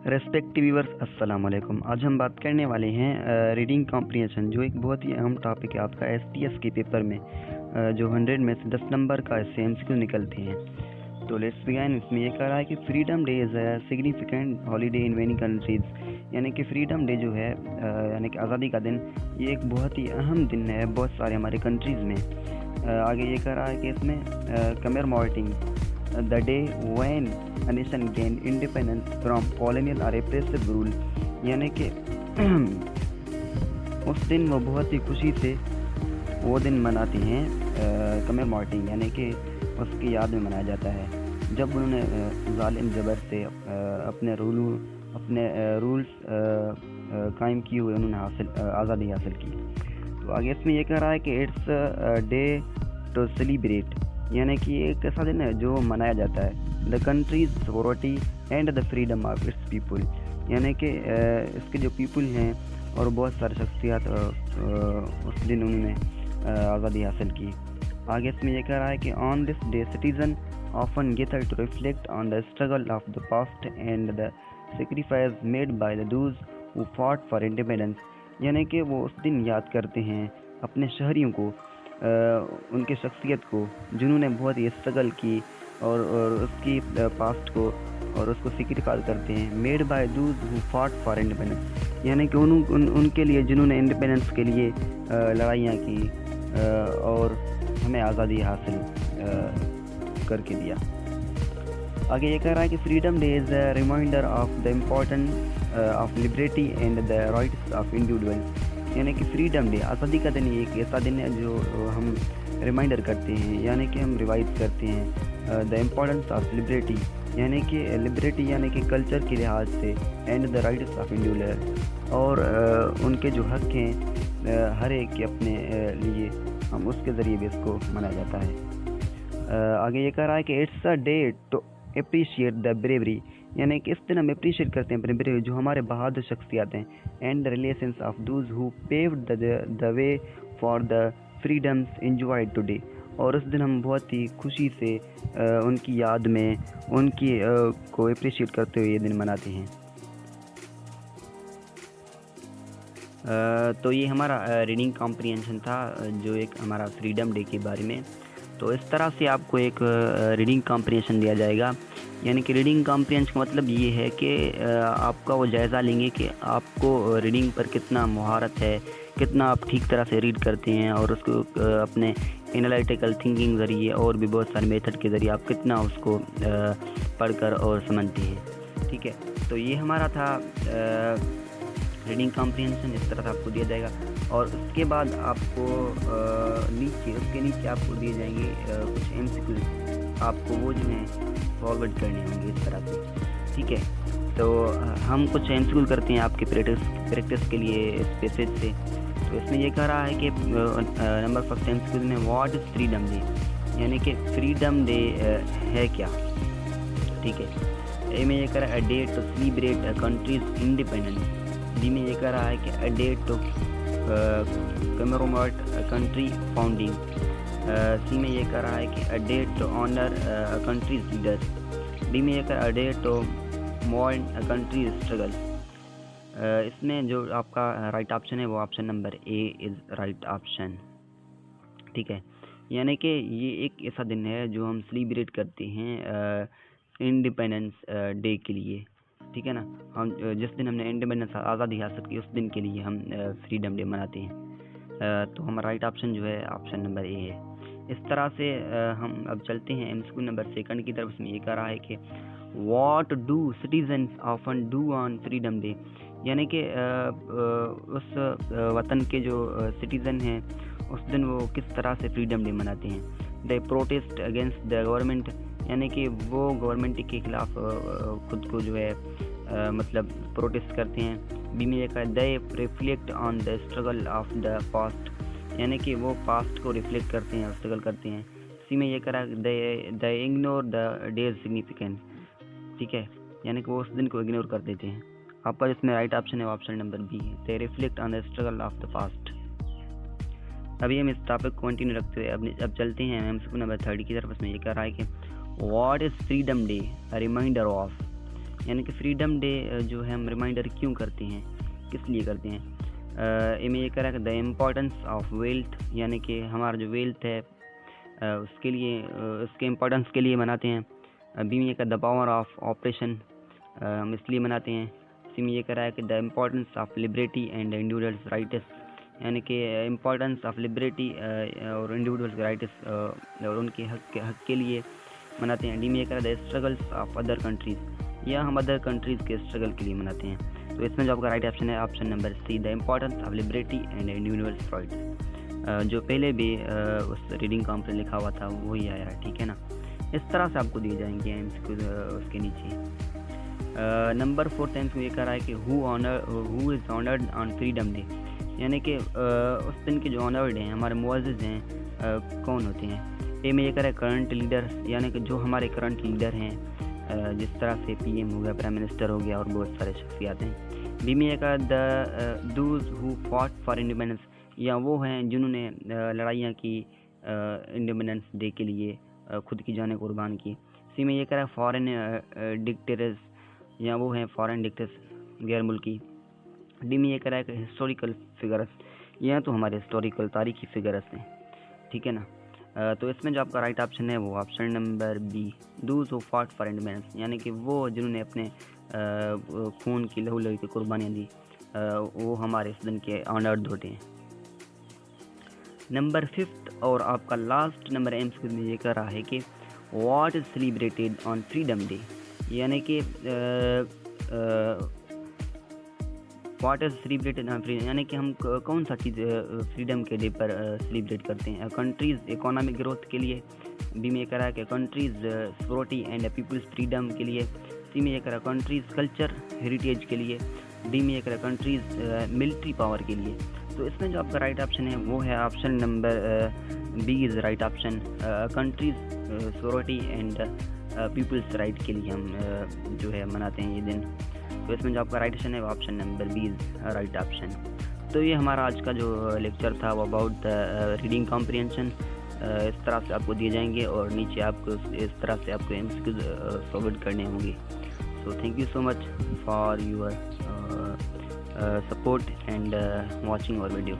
Respective viewers, अस्सलाम वालेकुम। आज हम बात करने वाले हैं रीडिंग कॉम्प्रिहेंशन, जो एक बहुत ही अहम टॉपिक है आपका एसटीएस के पेपर में, जो 100 में से 10 नंबर का इससे एमसीक्यू निकलते हैं। तो लेट्स बिगिन। इसमें ये कह रहा है कि freedom day is a significant holiday in many countries, यानी कि फ्रीडम डे जो है यानी कि आज़ादी का दिन, ये एक बहुत ही अहम दिन है बहुत सारे हमारे कंट्रीज़ में। आगे ये कह रहा है कि इसमें commemorating the day when a nation gained independence from colonial or repressive rule, यानी कि उस दिन वो बहुत ही खुशी से वो दिन मनाती हैं। कमेमोरेटिंग यानी कि उसकी याद में मनाया जाता है जब उन्होंने जालिम जबर से अपने रूल्स कायम किए हुए उन्होंने आज़ादी हासिल की। तो आगे इसमें ये कह रहा है कि इट्स डे टू सेलिब्रेट, यानी कि एक ऐसा दिन है जो मनाया जाता है the countries sovereignty and the freedom of its people, यानी कि इसके जो पीपल हैं और बहुत सारे शख्सियत उस दिन उन्होंने आज़ादी हासिल की। आगे इसमें यह कह रहा है कि on this day citizen often gather to reflect on the struggle of the past and the sacrifice made by the those who fought for independence, यानी कि वो उस दिन याद करते हैं अपने शहरियों को, उनके शख्सियत को जिन्होंने बहुत ही स्ट्रगल की और उसकी पास्ट को और उसको सेक्रीफाइस करते हैं। Made by those who fought for independence, यानी कि उनके लिए जिन्होंने इंडिपेंडेंस के लिए लड़ाइयाँ की और हमें आज़ादी हासिल करके दिया। आगे ये कह रहा है कि freedom day is a reminder of the importance of liberty and the rights of individual, यानी कि फ्रीडम डे आज़ादी का दिन एक ऐसा दिन है जो हम रिमाइंडर करते हैं, यानी कि हम रिवाइज करते हैं द इम्पोर्टेंस ऑफ लिबर्टी, यानी कि लिबर्टी यानी कि कल्चर के लिहाज से, and the rights of individual, और उनके जो हक हैं हर एक के अपने लिए, हम उसके ज़रिए भी इसको मनाया जाता है। आगे ये कह रहा है कि it's a day to appreciate the bravery, यानी कि इस दिन हम अप्रिशिएट करते हैं ब्रेवरी जो हमारे बहादुर शख्सियात हैं, and the relations of those who paved the way for the freedoms enjoyed today, और उस दिन हम बहुत ही खुशी से उनकी याद में उनकी को अप्रिशिएट करते हुए ये दिन मनाते हैं। तो ये हमारा रीडिंग कॉम्प्रिहेंशन था, जो एक हमारा फ्रीडम डे के बारे में। तो इस तरह से आपको एक रीडिंग कॉम्प्रिहेंशन दिया जाएगा, यानी कि रीडिंग कॉम्प्रिहेंशन का मतलब ये है कि आपका वो जायज़ा लेंगे कि आपको रीडिंग पर कितना महारत है, कितना आप ठीक तरह से रीड करते हैं, और उसको अपने एनालिटिकल थिंकिंग ज़रिए और भी बहुत सारे मेथड के ज़रिए आप कितना उसको पढ़कर और समझते हैं। ठीक है, तो ये हमारा था रीडिंग कॉम्प्रिहेंशन, इस तरह से आपको दिया जाएगा। और उसके बाद आपको उसके नीचे आपको दिए जाएंगे कुछ एमसीक्यू, आपको वो जो हैं फॉरवर्ड करने होंगे इस तरह से। ठीक है, तो हम कुछ एमसीक्यू करते हैं आपके प्रैक्टिस के लिए इस पैसेज से। तो इसमें ये कह रहा है कि नंबर फर्स्ट एमसीक्यू में व्हाट इज़ फ्रीडम डे, यानी कि फ्रीडम डे है क्या। ठीक है, ए में ये कह रहा है a day to celebrate a country's independence, B में ये कह रहा है कि a day to commemorate a country founding, C में ये कह रहा है कि a day to honour a country's leaders, D में ये कह रहा है a day to mourn a country's struggle. इसमें जो आपका राइट ऑप्शन है वो option number A is right option. ठीक है, यानी कि ये एक ऐसा दिन है जो हम सेलिब्रेट करते हैं इंडिपेंडेंस डे के लिए। ठीक है ना, हम जिस दिन हमने इंडिपेंडेंस आज़ादी हासिल की उस दिन के लिए हम फ्रीडम डे मनाते हैं। तो हमारा राइट ऑप्शन जो है ऑप्शन नंबर ए है। इस तरह से हम अब चलते हैं एमसीक्यू नंबर सेकंड की तरफ। इसमें ये कह रहा है कि what do citizens often do on freedom day, यानी कि उस वतन के जो सिटीज़न हैं उस दिन वो किस तरह से फ्रीडम डे मनाते हैं। दे प्रोटेस्ट अगेंस्ट द गवर्नमेंट, यानी कि वो गवर्नमेंट के ख़िलाफ़ खुद को जो है मतलब प्रोटेस्ट करते हैं। बी में ये कहा दे reflect on the struggle of the past, यानी कि वो पास्ट को रिफ्लेक्ट करते हैं, स्ट्रगल करते हैं। सी में ये कहा दे इग्नोर द डेज सिग्निफिकेंस, ठीक है, यानी कि वो उस दिन को इग्नोर कर देते हैं। आपका जिसमें राइट ऑप्शन है वो ऑप्शन नंबर बी है, दे reflect on the struggle of the past. अभी हम इस टॉपिक को कंटिन्यू रखते हुए अब चलते हैं एमसीक्यू नंबर 30 की तरफ। इसमें ये कह रहा है कि what is freedom day a reminder of, यानी कि फ्रीडम डे जो है हम रिमाइंडर क्यों करते हैं, किस लिए करते हैं। इमें ये करा कि द इम्पोर्टेंस ऑफ वेल्थ, यानी कि हमारा जो वेल्थ है उसके लिए, उसके इम्पोर्टेंस के लिए मनाते हैं। बी में ये द पावर ऑफ ऑपरेशन, हम इसलिए मनाते हैं। सी में ये करा है कि the importance of liberty and individuals rights, यानी कि इम्पोर्टेंस ऑफ लिबर्टी और इंडिविजुअल्स राइट्स और उनके हक के लिए मनाते हैं। डी में ये करा the struggles of other countries, या हम अदर कंट्रीज़ के स्ट्रगल के लिए मनाते हैं। तो इसमें जो आपका राइट ऑप्शन है option number C, the importance of liberty and individuals rights, जो पहले भी उस रीडिंग कॉम पर लिखा हुआ था वही आया है, ठीक है ना। इस तरह से आपको दिए जाएंगे उसके नीचे। नंबर 4 टाइम्स में ये कह रहा है कि who is honoured on freedom day, यानी कि उस दिन के जो ऑनर्ड हैं, हमारे मुअज़्ज़िज़ हैं, कौन होते हैं। ए में ये कह रहा है करंट लीडर्स, यानी कि जो हमारे करंट लीडर हैं, जिस तरह से पीएम हो गया, प्राइम मिनिस्टर हो गया और बहुत सारे शख्सियात हैं। बी में ये कहा the Dooj who fought for independence, या वो हैं जिन्होंने लड़ाइयाँ की इंडिपेंडेंस डे के लिए, खुद की जानें कुर्बान की। सी में ये कह रहा है फॉरेन डिक्टेटर्स, या वो हैं फॉरेन डिक्टेटर्स गैर मुल्की। डी में ये कह रहा है कि हिस्टोरिकल फिगर्स, या तो हमारे हिस्टोरिकल तारीखी फिगर्स हैं, ठीक है ना। तो इसमें जो आपका राइट ऑप्शन है वो option number B, those who fought for independence, यानी कि वो जिन्होंने अपने खून की लहू की कुर्बानियाँ दी, वो हमारे इस दिन के ऑनर्ड होते हैं। नंबर 5 और आपका लास्ट नंबर एमसीक्यू में ये कह रहा है कि what is celebrated on freedom day, यानी कि what is celebrated on freedom, यानी कि हम कौन सा चीज़ फ्रीडम के डे पर सेलिब्रेट करते हैं। कंट्रीज़ इकोनॉमिक ग्रोथ के लिए, बी में ये कह रहा है कि country's security and people's freedom के लिए। सी में ये कह रहा है कंट्रीज़ कल्चर हेरिटेज के लिए। डी में ये कह रहा है कंट्रीज़ मिलिट्री पावर के लिए। तो इसमें जो आपका राइट ऑप्शन है वो है option number B is right option, country's security and people's right के लिए हम जो है मनाते हैं ये दिन। तो इसमें जो आपका राइट ऑप्शन है वो option number B is right option. तो ये हमारा आज का जो लेक्चर था वो अबाउट द रीडिंग कॉम्प्रिहेंशन, इस तरह से आपको दिए जाएंगे और नीचे आपको इस तरह से आपको एमसीक्यूज सॉल्व करने होंगे। So thank you so much for your support and watching our video.